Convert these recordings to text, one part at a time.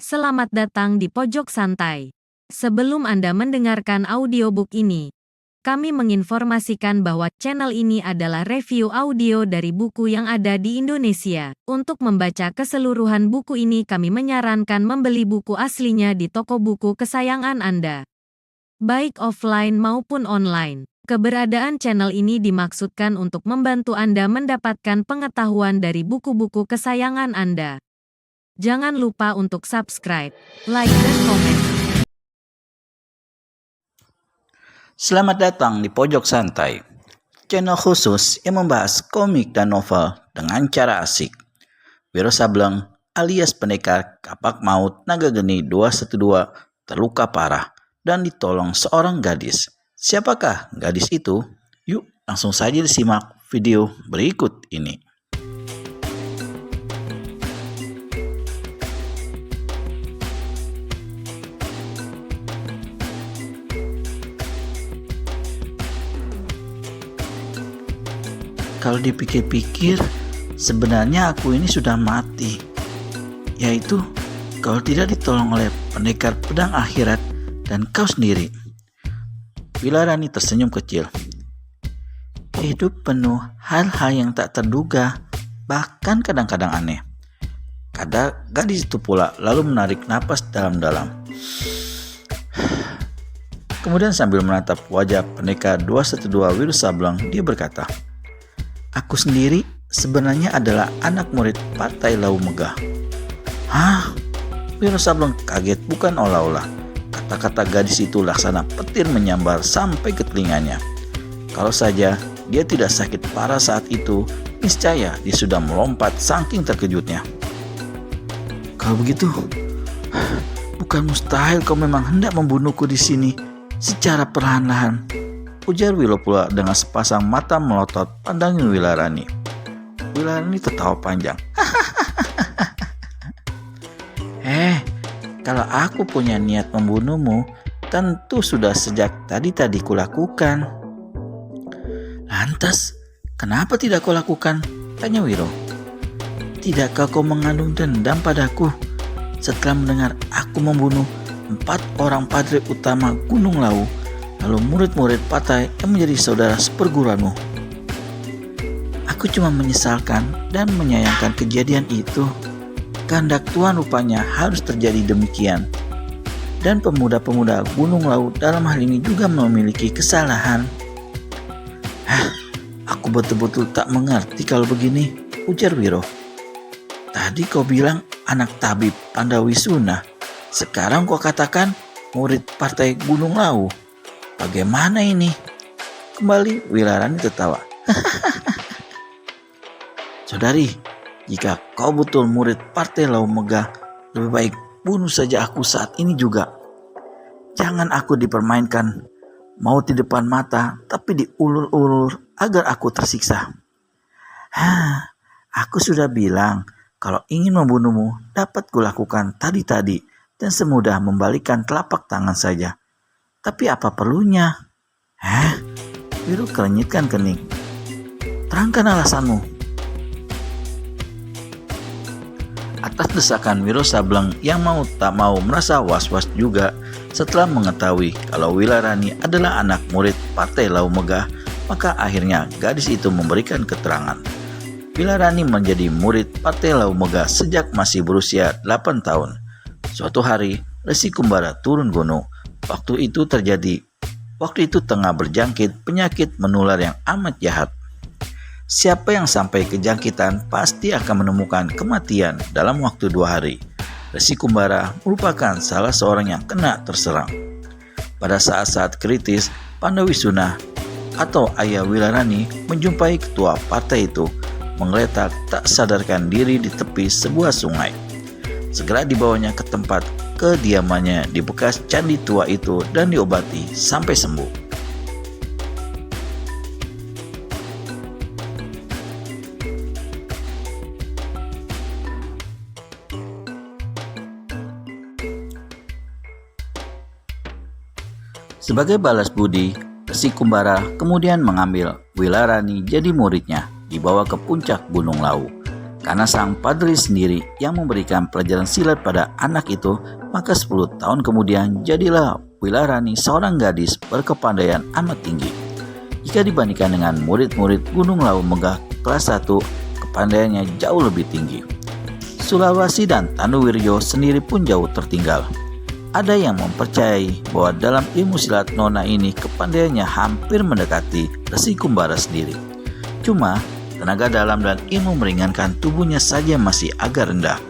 Selamat datang di Pojok Santai. Sebelum Anda mendengarkan audiobook ini, kami menginformasikan bahwa channel ini adalah review audio dari buku yang ada di Indonesia. Untuk membaca keseluruhan buku ini, kami menyarankan membeli buku aslinya di toko buku kesayangan Anda, baik offline maupun online. Keberadaan channel ini dimaksudkan untuk membantu Anda mendapatkan pengetahuan dari buku-buku kesayangan Anda. Jangan lupa untuk subscribe, like, dan komen. Selamat datang di Pojok Santai, channel khusus yang membahas komik dan novel dengan cara asik. Wiro Sableng alias pendekar kapak maut naga geni 212 terluka parah dan ditolong seorang gadis. Siapakah gadis itu? Yuk langsung saja disimak video berikut ini. Kalau dipikir-pikir, sebenarnya aku ini sudah mati. Yaitu, kalau tidak ditolong oleh pendekar pedang akhirat dan kau sendiri. Wilarani tersenyum kecil. Hidup penuh hal-hal yang tak terduga, bahkan kadang-kadang aneh. Kata gadis itu pula lalu menarik napas dalam-dalam. Kemudian sambil menatap wajah pendekar 212 Wiro Sableng, dia berkata, "Aku sendiri sebenarnya adalah anak murid Partai Lau Megah." Hah? Wiro Sableng kaget bukan olah-olah. Kata-kata gadis itu laksana petir menyambar sampai ke telinganya. Kalau saja dia tidak sakit parah saat itu, niscaya dia sudah melompat saking terkejutnya. "Kalau begitu, bukan mustahil kau memang hendak membunuhku di sini secara perlahan-lahan," ujar Wiro pula dengan sepasang mata melotot pandangi Wilarani. Wilarani tertawa panjang. Kalau aku punya niat membunuhmu, tentu sudah sejak tadi kulakukan." "Lantas, kenapa tidak kau lakukan?" tanya Wiro. "Tidakkah kau mengandung dendam padaku setelah mendengar aku membunuh 4 orang padre utama Gunung Lawu, lalu murid-murid Partai yang menjadi saudara seperguruanmu?" "Aku cuma menyesalkan dan menyayangkan kejadian itu. Kehendak Tuhan rupanya harus terjadi demikian. Dan pemuda-pemuda Gunung Lawu dalam hal ini juga memiliki kesalahan." Aku betul-betul tak mengerti kalau begini," ujar Wiro. "Tadi kau bilang anak tabib Pandawisuna. Sekarang kau katakan murid Partai Gunung Lawu. Bagaimana ini?" Kembali Wilarani tertawa. "Saudari, jika kau betul murid Partai Lau Megah, lebih baik bunuh saja aku saat ini juga. Jangan aku dipermainkan, mau di depan mata tapi diulur-ulur agar aku tersiksa." Aku sudah bilang kalau ingin membunuhmu dapat kulakukan tadi dan semudah membalikkan telapak tangan saja. Tapi apa perlunya?" Wiro kerenyitkan kening. "Terangkan alasanmu." Atas desakan Wiro Sableng yang mau tak mau merasa was-was juga setelah mengetahui kalau Wilarani adalah anak murid Partai Lau Megah, maka akhirnya gadis itu memberikan keterangan. Wilarani menjadi murid Partai Lau Megah sejak masih berusia 8 tahun. Suatu hari, Resi Kumbara turun gunung. Waktu itu tengah berjangkit penyakit menular yang amat jahat. Siapa yang sampai kejangkitan pasti akan menemukan kematian dalam waktu 2 hari. Resi Kumbara merupakan salah seorang yang kena terserang. Pada saat-saat kritis, Pandawisuna atau ayah Wilarani menjumpai ketua partai itu menggeletak tak sadarkan diri di tepi sebuah sungai. Segera dibawanya ke tempat kediamannya di bekas candi tua itu dan diobati sampai sembuh. Sebagai balas budi, Resi Kumbara kemudian mengambil Wilarani jadi muridnya, dibawa ke puncak Gunung Lawu. Karena sang padri sendiri yang memberikan pelajaran silat pada anak itu, maka 10 tahun kemudian jadilah Wilarani seorang gadis berkepandaian amat tinggi. Jika dibandingkan dengan murid-murid Gunung Lawu Megah kelas 1, kepandaiannya jauh lebih tinggi. Sulawesi dan Tanuwiryo sendiri pun jauh tertinggal. Ada yang mempercayai bahwa dalam ilmu silat Nona ini kepandaiannya hampir mendekati Resi Kumbara sendiri. Cuma tenaga dalam dan ilmu meringankan tubuhnya saja masih agak rendah.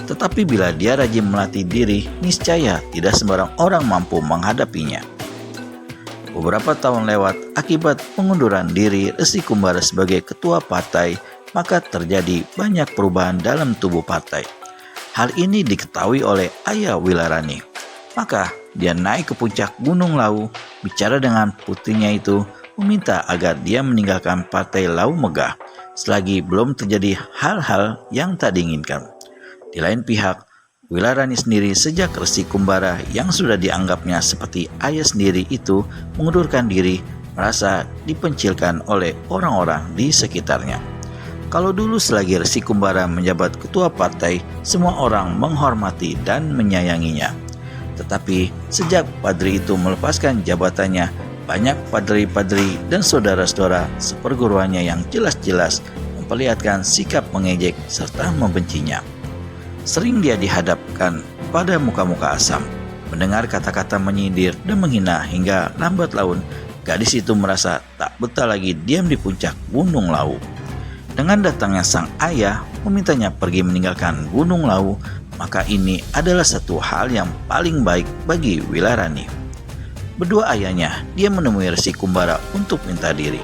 Tetapi bila dia rajin melatih diri, niscaya tidak sembarang orang mampu menghadapinya. Beberapa tahun lewat, akibat pengunduran diri Resi Kumbara sebagai ketua partai, maka terjadi banyak perubahan dalam tubuh partai. Hal ini diketahui oleh ayah Wilarani. Maka dia naik ke puncak Gunung Lawu, bicara dengan putrinya itu, meminta agar dia meninggalkan partai Lawu Megah selagi belum terjadi hal-hal yang tak diinginkan. Di lain pihak, Wilarani sendiri sejak Resi Kumbara yang sudah dianggapnya seperti ayah sendiri itu mengundurkan diri, merasa dipencilkan oleh orang-orang di sekitarnya. Kalau dulu selagi Resi Kumbara menjabat ketua partai, semua orang menghormati dan menyayanginya. Tetapi sejak padri itu melepaskan jabatannya, banyak padri-padri dan saudara-saudara seperguruannya yang jelas-jelas memperlihatkan sikap mengejek serta membencinya. Sering dia dihadapkan pada muka-muka asam, mendengar kata-kata menyindir dan menghina hingga lambat laun gadis itu merasa tak betah lagi diam di puncak Gunung Lawu. Dengan datangnya sang ayah memintanya pergi meninggalkan Gunung Lawu, maka ini adalah satu hal yang paling baik bagi Wilarani. Berdua ayahnya, dia menemui Resi Kumbara untuk minta diri.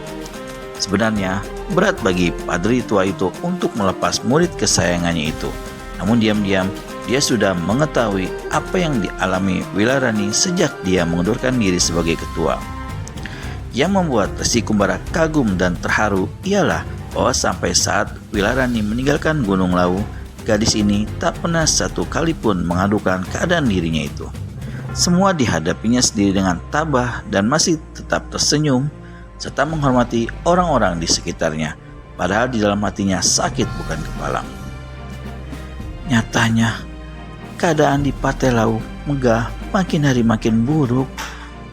Sebenarnya berat bagi padri tua itu untuk melepas murid kesayangannya itu. Namun diam-diam dia sudah mengetahui apa yang dialami Wilarani sejak dia mengundurkan diri sebagai ketua. Yang membuat Resi Kumbara kagum dan terharu ialah bahwa sampai saat Wilarani meninggalkan Gunung Lawu, gadis ini tak pernah satu kali pun mengadukan keadaan dirinya itu. Semua dihadapinya sendiri dengan tabah dan masih tetap tersenyum serta menghormati orang-orang di sekitarnya, padahal di dalam hatinya sakit bukan kepala. Nyatanya, keadaan di Partai Lawu Megah makin hari makin buruk.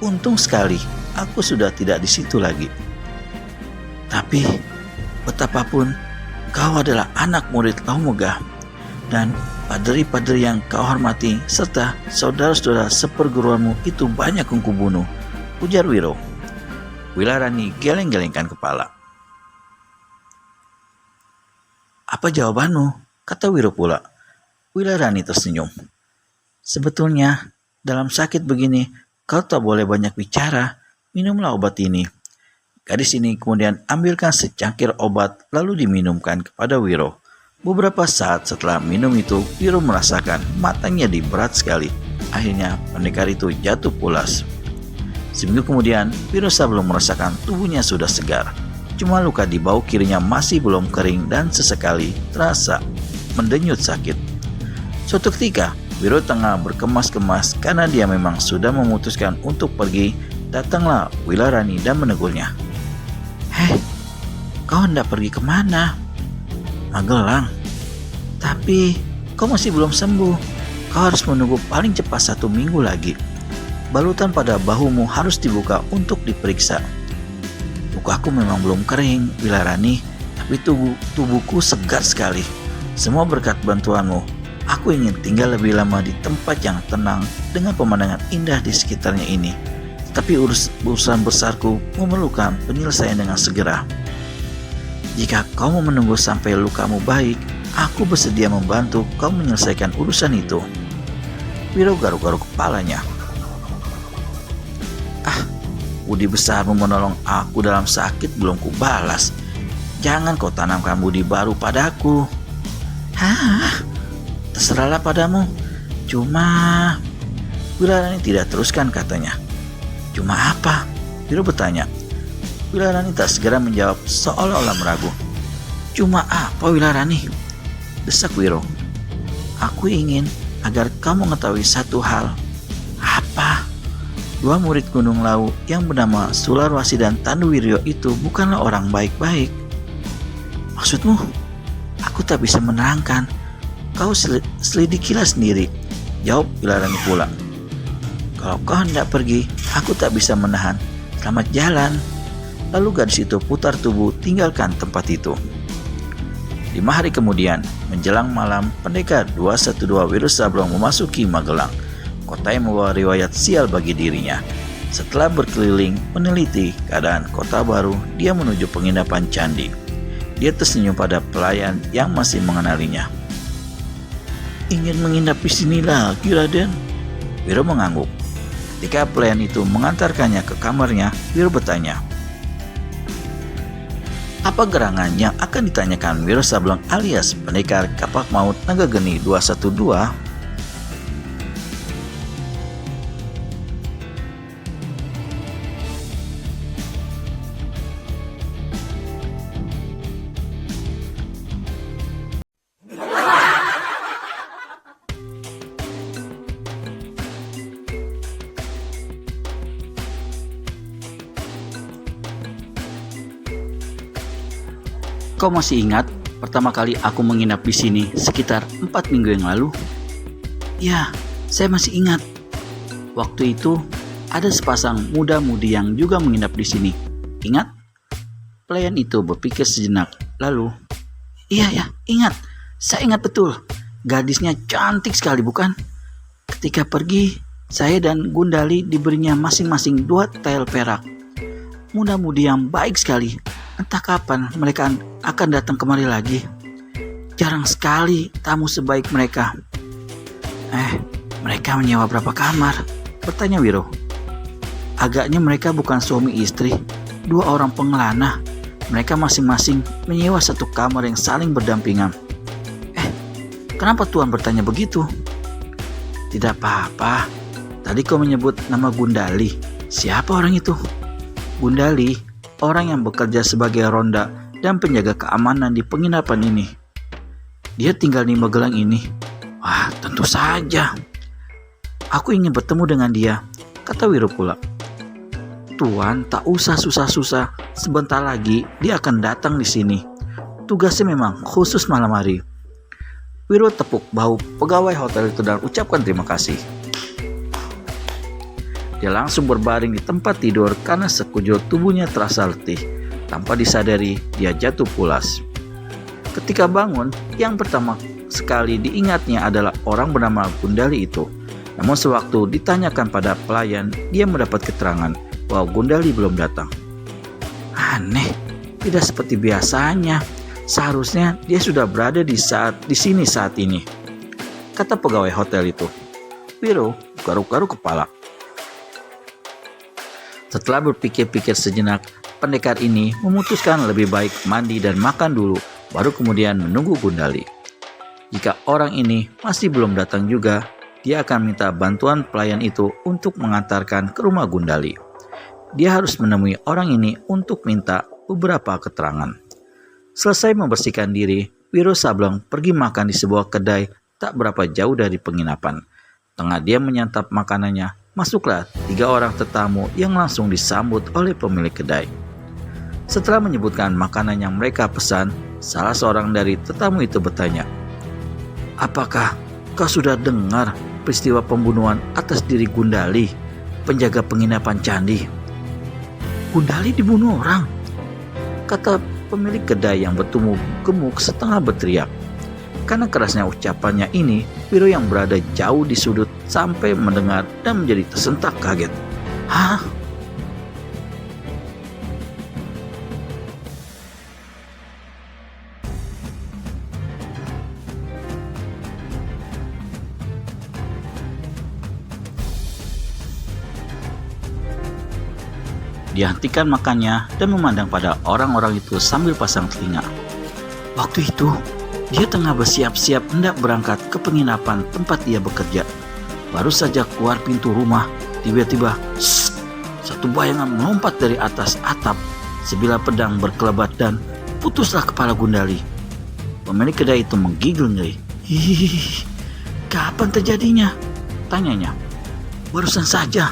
Untung sekali aku sudah tidak di situ lagi. Tapi betapapun kau adalah anak murid Lawu Megah dan padri-padri yang kau hormati serta saudara-saudara seperguruanmu itu banyak yang kubunuh, ujar Wiro. Wilarani geleng-gelengkan kepala. Apa jawabanmu? Kata Wiro pula. Wilarani tersenyum. Sebetulnya dalam sakit begini kau tak boleh banyak bicara. Minumlah obat ini. Gadis ini kemudian ambilkan secangkir obat lalu diminumkan kepada Wiro. Beberapa saat setelah minum itu, Wiro merasakan matanya berat sekali. Akhirnya pendekar itu jatuh pulas. Seminggu kemudian, Wiro belum merasakan tubuhnya sudah segar. Cuma luka di bahu kirinya masih belum kering dan sesekali terasa mendenyut sakit. Suatu ketika, Wiro tengah berkemas-kemas karena dia memang sudah memutuskan untuk pergi. Datanglah Wilarani dan menegurnya. Hei, kau hendak pergi kemana? Magelang. Tapi kau masih belum sembuh. Kau harus menunggu paling cepat 1 minggu lagi. Balutan pada bahumu harus dibuka untuk diperiksa. Lukaku memang belum kering, Wilarani, tapi tubuhku segar sekali. Semua berkat bantuanmu. Aku ingin tinggal lebih lama di tempat yang tenang dengan pemandangan indah di sekitarnya ini. Tapi urusan besarku memerlukan penyelesaian dengan segera. Jika kau mau menunggu sampai lukamu baik, aku bersedia membantu kau menyelesaikan urusan itu. Wiro garuk-garuk kepalanya. Budi besarmu menolong aku dalam sakit belum kubalas. Jangan kau tanamkan budi baru padaku. Terserahlah padamu. Cuma Wilarani tidak teruskan katanya. Cuma apa? Wiro bertanya. Wilarani tak segera menjawab seolah-olah meragu. Cuma apa Wilarani? Desak Wiro. Aku ingin agar kau mengetahui satu hal. Apa? 2 murid Gunung Lawu yang bernama Sularwasi dan Tanuwiryo itu bukanlah orang baik-baik. Maksudmu? Aku tak bisa menerangkan. Kau selidikilah sendiri, jawab Wilarani pula. Kalau kau hendak pergi, aku tak bisa menahan. Selamat jalan. Lalu gadis itu putar tubuh tinggalkan tempat itu. 5 hari kemudian, menjelang malam, pendekar 212 Wiro Sableng memasuki Magelang, kota yang membawa riwayat sial bagi dirinya. Setelah berkeliling meneliti keadaan kota baru, dia menuju penginapan candi. Dia tersenyum pada pelayan yang masih mengenalinya. Ingin menginap di sini lagi, Raden? Wiro mengangguk. Ketika pelayan itu mengantarkannya ke kamarnya, Wiro bertanya, apa gerangan yang akan ditanyakan Wiro Sableng alias pendekar kapak maut naga geni 212? Kau masih ingat pertama kali aku menginap di sini sekitar 4 minggu yang lalu? Ya, saya masih ingat. Waktu itu ada sepasang muda-mudi yang juga menginap di sini. Ingat? Pelayan itu berpikir sejenak, lalu, iya, ingat. Saya ingat betul. Gadisnya cantik sekali, bukan? Ketika pergi, saya dan Gundali diberinya masing-masing 2 tel perak. Muda-mudi yang baik sekali. Entah kapan mereka akan datang kemari lagi. Jarang sekali tamu sebaik mereka. Mereka menyewa berapa kamar? Bertanya Wiro. Agaknya mereka bukan suami istri, 2 orang pengelana. Mereka masing-masing menyewa 1 kamar yang saling berdampingan. Kenapa Tuan bertanya begitu? Tidak apa-apa. Tadi kau menyebut nama Gundali. Siapa orang itu? Gundali, orang yang bekerja sebagai ronda dan penjaga keamanan di penginapan ini. Dia tinggal di Magelang ini. Wah, tentu saja. Aku ingin bertemu dengan dia, kata Wiro pula. Tuan, tak usah susah-susah. Sebentar lagi dia akan datang di sini. Tugasnya memang khusus malam hari. Wiro tepuk bahu pegawai hotel itu dan ucapkan terima kasih. Dia langsung berbaring di tempat tidur karena sekujur tubuhnya terasa letih. Tanpa disadari, dia jatuh pulas. Ketika bangun, yang pertama sekali diingatnya adalah orang bernama Gundali itu. Namun sewaktu ditanyakan pada pelayan, dia mendapat keterangan bahwa Gundali belum datang. Aneh, tidak seperti biasanya. Seharusnya dia sudah berada di sini saat ini, kata pegawai hotel itu. Wiro garuk-garuk kepala. Setelah berpikir-pikir sejenak, pendekar ini memutuskan lebih baik mandi dan makan dulu, baru kemudian menunggu Gundali. Jika orang ini masih belum datang juga, dia akan minta bantuan pelayan itu untuk mengantarkan ke rumah Gundali. Dia harus menemui orang ini untuk minta beberapa keterangan. Selesai membersihkan diri, Wiro Sableng pergi makan di sebuah kedai tak berapa jauh dari penginapan. Tengah dia menyantap makanannya, masuklah 3 orang tetamu yang langsung disambut oleh pemilik kedai. Setelah menyebutkan makanan yang mereka pesan, salah seorang dari tetamu itu bertanya, apakah kau sudah dengar peristiwa pembunuhan atas diri Gundali, penjaga penginapan candi? Gundali dibunuh orang, kata pemilik kedai yang bertumbuh gemuk setengah berteriak. Karena kerasnya ucapannya ini, Wiro yang berada jauh di sudut sampai mendengar dan menjadi tersentak kaget. Hah? Dia hentikan makannya dan memandang pada orang-orang itu sambil pasang telinga. Waktu itu, dia tengah bersiap-siap hendak berangkat ke penginapan tempat dia bekerja. Baru saja keluar pintu rumah, tiba-tiba satu bayangan melompat dari atas atap, sebilah pedang berkelebat dan putuslah kepala Gundali. Pemilik kedai itu menggigil ngeri. Kapan terjadinya? Tanyanya. Barusan saja,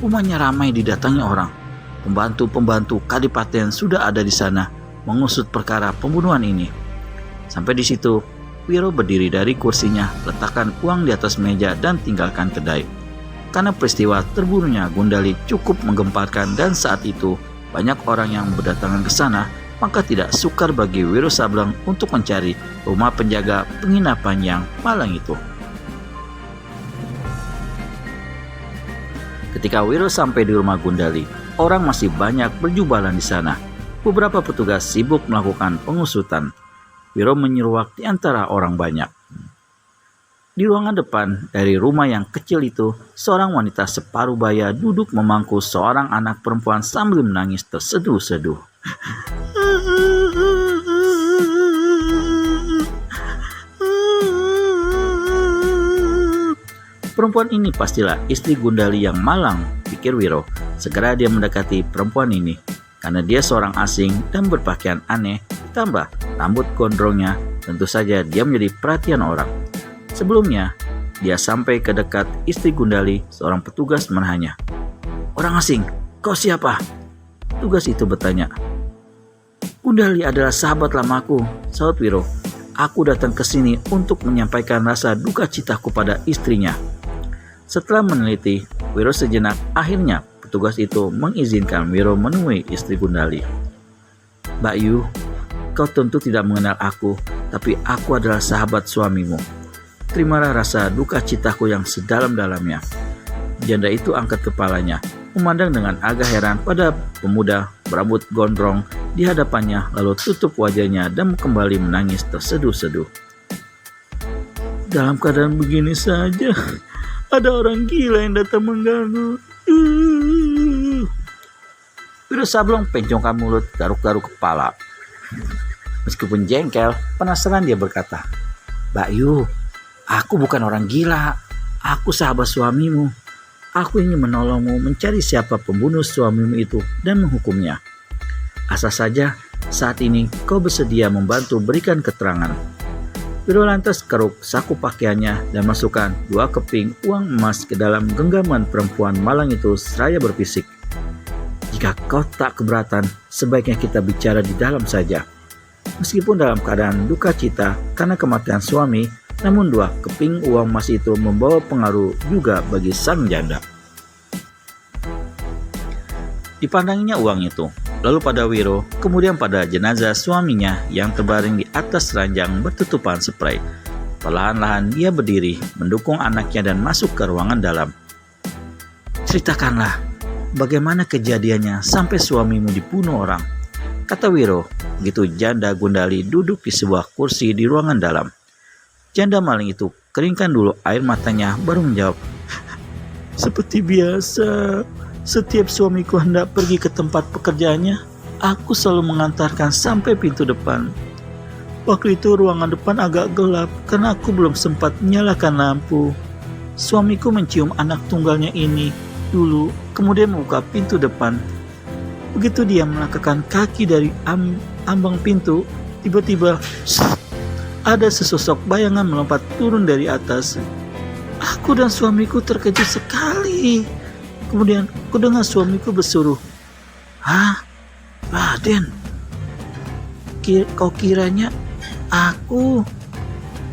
rumahnya ramai didatangi orang. Pembantu-pembantu kadipaten sudah ada di sana mengusut perkara pembunuhan ini. Sampai di situ, Wiro berdiri dari kursinya, letakkan uang di atas meja dan tinggalkan kedai. Karena peristiwa terbunuhnya Gundali cukup menggemparkan dan saat itu banyak orang yang berdatangan ke sana, maka tidak sukar bagi Wiro Sableng untuk mencari rumah penjaga penginapan yang malang itu. Ketika Wiro sampai di rumah Gundali, orang masih banyak berjubalan di sana. Beberapa petugas sibuk melakukan pengusutan. Wiro menyeruak di antara orang banyak. Di ruangan depan dari rumah yang kecil itu, seorang wanita separuh baya duduk memangku seorang anak perempuan sambil menangis terseduh-seduh. Perempuan ini pastilah istri Gundali yang malang, pikir Wiro. Segera dia mendekati perempuan ini. Karena dia seorang asing dan berpakaian aneh, ditambah rambut gondrongnya, tentu saja dia menjadi perhatian orang. Sebelumnya, dia sampai ke dekat istri Gundali, seorang petugas menahannya. "Orang asing, kau siapa?" Petugas itu bertanya. "Gundali adalah sahabat lamaku," sahut Wiro. "Aku datang ke sini untuk menyampaikan rasa duka citaku pada istrinya." Setelah meneliti, Wiro sejenak, akhirnya petugas itu mengizinkan Wiro menemui istri Gundali. "Mbak Yu, kau tentu tidak mengenal aku, tapi aku adalah sahabat suamimu. Terimalah rasa duka citaku yang sedalam-dalamnya." Janda itu angkat kepalanya, memandang dengan agak heran pada pemuda berambut gondrong di hadapannya, lalu tutup wajahnya dan kembali menangis terseduh-seduh. "Dalam keadaan begini saja, ada orang gila yang datang mengganggu." Wiro Sableng pencongkan mulut, garuk-garuk kepala. Meskipun jengkel, penasaran dia berkata, "Mbak Yu, aku bukan orang gila. Aku sahabat suamimu. Aku ingin menolongmu mencari siapa pembunuh suamimu itu dan menghukumnya. Asal saja saat ini kau bersedia membantu berikan keterangan." Wiro lantas keruk saku pakaiannya dan masukkan 2 keping uang emas ke dalam genggaman perempuan malang itu seraya berfisik, "Jika kau tak keberatan, sebaiknya kita bicara di dalam saja." Meskipun dalam keadaan duka cita karena kematian suami, namun 2 keping uang emas itu membawa pengaruh juga bagi sang janda. Dipandanginya uang itu, lalu pada Wiro, kemudian pada jenazah suaminya yang terbaring di atas ranjang bertutupan spray. Perlahan-lahan dia berdiri, mendukung anaknya dan masuk ke ruangan dalam. "Ceritakanlah, bagaimana kejadiannya sampai suamimu dibunuh orang?" kata Wiro, begitu janda Gundali duduk di sebuah kursi di ruangan dalam. Janda maling itu keringkan dulu air matanya baru menjawab, "Seperti biasa, setiap suamiku hendak pergi ke tempat pekerjaannya, aku selalu mengantarkan sampai pintu depan. Waktu itu ruangan depan agak gelap karena aku belum sempat menyalakan lampu. Suamiku mencium anak tunggalnya ini dulu, kemudian membuka pintu depan. Begitu dia melangkahkan kaki dari ambang pintu, tiba-tiba ada sesosok bayangan melompat turun dari atas. Aku dan suamiku terkejut sekali. Kemudian kudengar suamiku bersuruh, 'Hah, Raden, kau kiranya aku?'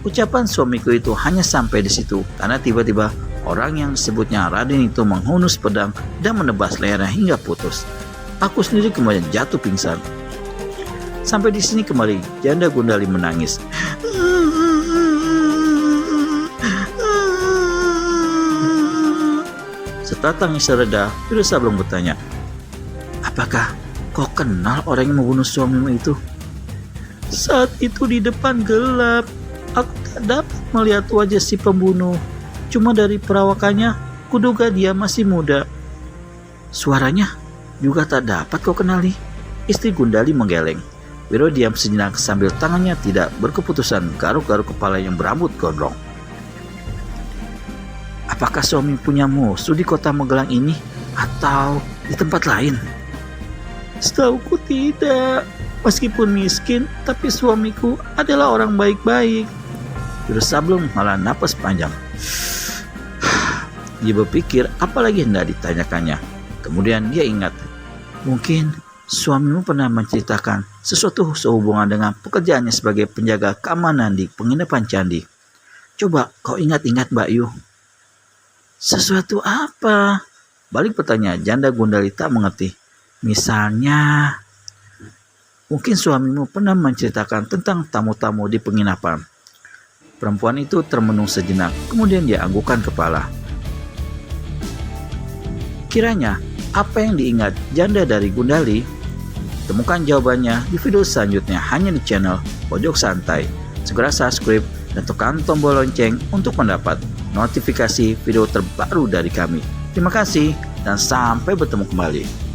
Ucapan suamiku itu hanya sampai di situ karena tiba-tiba orang yang disebutnya Raden itu menghunus pedang dan menebas lehernya hingga putus. Aku sendiri kemudian jatuh pingsan. Sampai di sini kembali janda Gundali menangis. Setelah tangis reda, Wiro Sableng bertanya, "Apakah kau kenal orang yang membunuh suamimu itu?" "Saat itu di depan gelap, aku tak dapat melihat wajah si pembunuh. Cuma dari perawakannya, kuduga dia masih muda." "Suaranya juga tak dapat kau kenali?" Istri Gundali menggeleng. Wiro diam sejenak sambil tangannya tidak berkeputusan garuk-garuk kepala yang berambut gondrong. "Apakah suami punya musuh di kota Magelang ini atau di tempat lain?" "Setauku tidak. Meskipun miskin, tapi suamiku adalah orang baik-baik." Wiro Sableng malah napas panjang. Dia berpikir apalagi hendak ditanyakannya. Kemudian dia ingat, mungkin Suamimu pernah menceritakan sesuatu sehubungan dengan pekerjaannya sebagai penjaga keamanan di penginapan candi. Coba kau ingat-ingat, Mbak Yu. Sesuatu apa? Balik pertanyaan janda Gundali tak mengerti. Misalnya, mungkin suamimu pernah menceritakan tentang tamu-tamu di penginapan. Perempuan itu termenung sejenak, kemudian dia anggukkan kepala. Kiranya, apa yang diingat janda dari Gundali? Temukan jawabannya di video selanjutnya hanya di channel Pojok Santai. Segera subscribe dan tekan tombol lonceng untuk mendapat notifikasi video terbaru dari kami. Terima kasih dan sampai bertemu kembali.